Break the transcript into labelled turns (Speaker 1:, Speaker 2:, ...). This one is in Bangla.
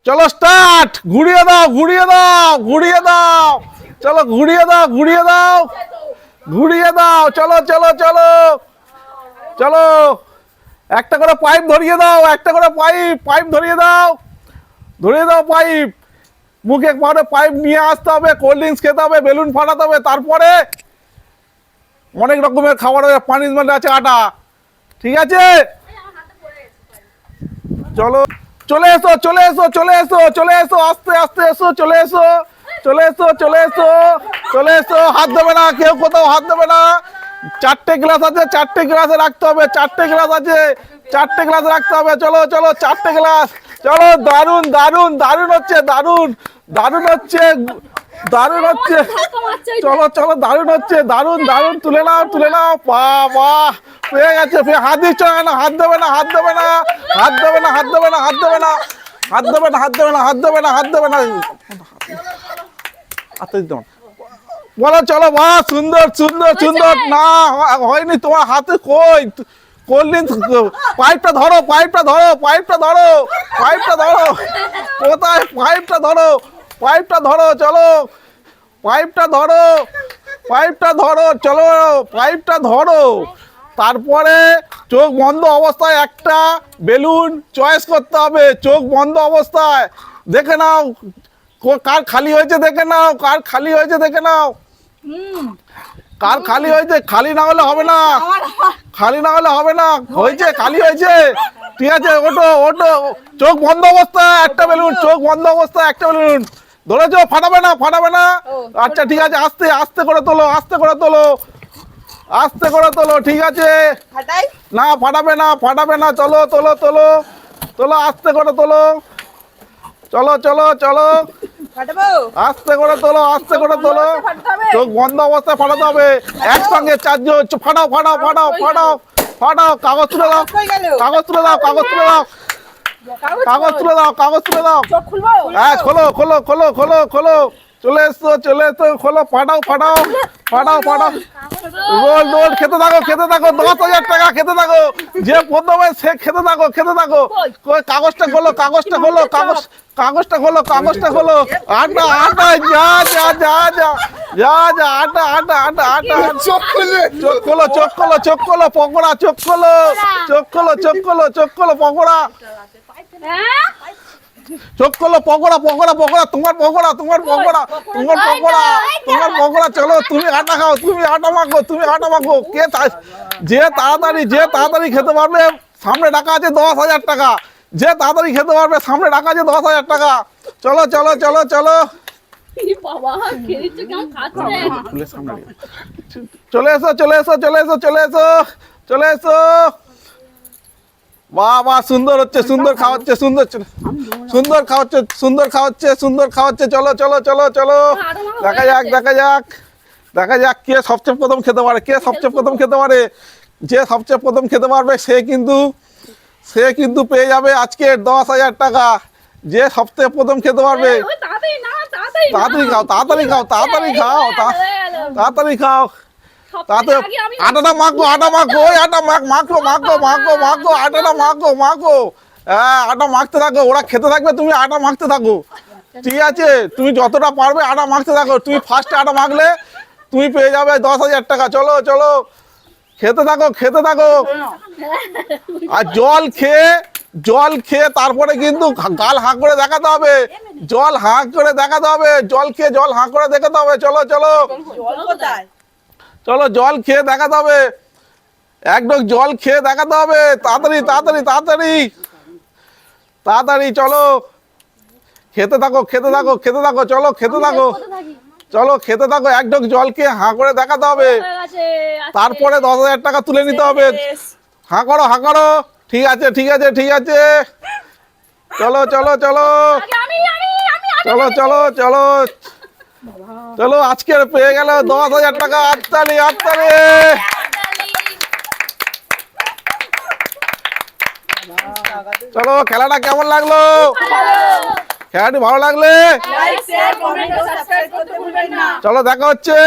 Speaker 1: চলো স্টার্ট, ঘুরিয়ে দাও ঘুরিয়ে দাও ঘুরিয়ে দাও, চলো ঘুরিয়ে দাও ঘুরিয়ে দাও ঘুরিয়ে দাও, চলো চলো চলো চলো, একটা করে পাইপ ধরিয়ে দাও, একটা করে পাইপ ধরিয়ে দাও, ধরিয়ে দাও পাইপ, মুখে পরে পাইপ নিয়ে আসতে হবে, কোল্ড ড্রিঙ্কস খেতে হবে, বেলুন ফাটাতে হবে, তারপরে অনেক রকমের খাবার পানিশমেন্ট আছে, আটা, ঠিক আছে? চলো চলে এসো চলে এসো চলে এসো চলে এসো, আস্তে আস্তে এসো, চলে এসো চলে এসো চলে এসো চলে এসো, হাত দেবে না কেউ, কোথাও হাত দেবে না। 4টে গ্লাস আছে, 4টে গ্লাসে রাখতে হবে, 4টে গ্লাস আছে, 4টে গ্লাস রাখতে হবে, চলো চলো 4টে গ্লাস, চলো, দারুন দারুন দারুন হচ্ছে, দারুন দারুন হচ্ছে, দারুন হচ্ছে, চলো চলো দারুন হচ্ছে, দারুন দারুন, তুলে নাও তুলে নাও, বাহ বাহ, পেয়ে গেছে, হাত দিচ্ছ না, হাত দেবে না হাত দেবে না হাত দেবে না হাত দেবে না হাত দেবে না হাত দেবে না হাত দেবে না হাত দেবে না হাত দেবে না, বলো চলো, বাহ, সুন্দর সুন্দর সুন্দর, না হয়নি, তোমার হাতে কই কোল্ড ড্রিঙ্কস, পাইপটা ধরো পাইপটা ধরো পাইপটা ধরো পাইপটা ধরো, কোথায় পাইপটা ধরো, পাইপটা ধরো, চলো পাইপটা ধরো, পাইপটা ধরো, চলো পাইপটা ধরো, তারপরে চোখ বন্ধ অবস্থায় একটা বেলুন চয়েস করতে হবে, চোখ বন্ধ অবস্থায় দেখে নাও কার খালি হয়েছে, দেখে নাও কার খালি হয়েছে, দেখে নাও কার খালি হয়েছে, খালি না হলে হবে না, খালি না হলে হবে না, হয়েছে খালি হয়েছে, ঠিক আছে, ওটো ওটো, চোখ বন্ধ অবস্থায় একটা বেলুন, চোখ বন্ধ অবস্থায় একটা বেলুন ধরেছো, ফাটাবে না ফাটাবে না, আচ্ছা ঠিক আছে, আস্তে আস্তে করে তোলো, আস্তে করে তোলো, আস্তে করে তোলো, ঠিক আছে, না ফাটাবে না ফাটাবে না, চলো তোলো তোলো তোলো, আস্তে করে তোলো, চলো চলো চলো, আস্তে করে তোলো আস্তে করে তোলো, চোখ বন্ধ অবস্থায় ফাটাতে হবে, একসঙ্গে 4জন, ফাটাও ফাটাও ফাটাও ফাটাও ফাটাও, কাগজ তুলে দাও কাগজ তুলে দাও কাগজ তুলে দাও কাগজ তুলে দাও কাগজ তুলে দাও, হ্যাঁ খোলো খোলো খোলো খোলো খোলো, চলে এসো খোলো, ফাটাও ফাটাও ফাটাও ফাটাও, রোল রোল, খেতে থাকো 10,000 টাকা, খেতে থাকো, যে প্রথমে সে খেতে থাকো কাগজটা খোলো কাগজটা খোলো কাগজটা খোলো কাগজটা খোলো, আটা আটা, যা যা যা যা যা যা, আটা আটা আটা আটা, চোখ খোলো চোখ খোলো চোখ খোলো, পকোড়া, চোখ খোলো চোখ খোলো চোখ খোলো চোখ খোলো, পকোড়া, চোখ খোলো, পকোড়া পকোড়া পকোড়া, তোমার পকোড়া তোমার পকোড়া তোমার পকোড়া তোমার পকোড়া, চলো তুমি আটা খাও, তুমি আটা মাখো, তুমি আটা মাখো, যে তাড়াতাড়ি খেতে পারবে, সামনে টাকা আছে 10,000 টাকা, যে তাড়াতাড়ি খেতে পারবে সামনে টাকা আছে 10,000 টাকা, চলো চলো চলো চলো, চলে এসো চলে এসো চলে এসো চলে এসো চলে এসো, বাহ বাহ, সুন্দর হচ্ছে, সুন্দর খাওয়াচ্ছে, সুন্দর সুন্দর খাওয়াচ্ছে, সুন্দর খাওয়াচ্ছে, সুন্দর খাওয়াচ্ছে, চলো চলো চলো চলো, দেখা যাক দেখা যাক দেখা যাক কে সবচেয়ে প্রথম খেতে পারে, কে সবচেয়ে প্রথম খেতে পারে, যে সবচেয়ে প্রথম খেতে পারবে সে কিন্তু পেয়ে যাবে আজকে 10,000 টাকা, যে সবচেয়ে প্রথম খেতে পারবে, তাড়াতাড়ি খাও তাড়াতাড়ি খাও তাড়াতাড়ি খাও তাড়াতাড়ি খাও, আটাটা মাখো আটা মাখো, ওই আটা মাখো মাখো মাখো মাখো, আটাটা মাখো মাখো, হ্যাঁ আটা মাখতে থাকো, ওরা খেতে থাকবে, তুমি আটা মাখতে থাকো, ঠিক আছে, তুমি যতটা পারবে আটা মাখতে থাকো, তুমি ফার্স্টে আটা মাখলে তুমি পেয়ে যাবে 10,000 টাকা, চলো চলো খেতে থাকো খেতে থাকো, আর জল খেয়ে তারপরে কিন্তু গাল হাঁ করে দেখাতে হবে, জল হাঁ করে দেখাতে হবে, জল খেয়ে জল হাঁ করে দেখাতে হবে, চলো চলো চলো, জল খেয়ে দেখাতে হবে, একদম জল খেয়ে দেখাতে হবে, তাড়াতাড়ি তাড়াতাড়ি তাড়াতাড়ি তাড়াতাড়ি, চলো খেতে থাকো খেতে থাকো খেতে থাকো, চলো খেতে থাকো চলো খেতে থাকো, একদম জল খেয়ে হাঁ করে দেখাতে হবে, তারপরে 10,000 টাকা তুলে নিতে হবে, হাঁ করো, ঠিক আছে ঠিক আছে ঠিক আছে, চলো চলো চলো চলো চলো চলো চলো, আজকের পেয়ে গেল 10,000 টাকা, আটতালি আটতালি, চলো খেলাটা কেমন লাগলো, খেলাটি ভালো লাগলে চলো দেখা হচ্ছে।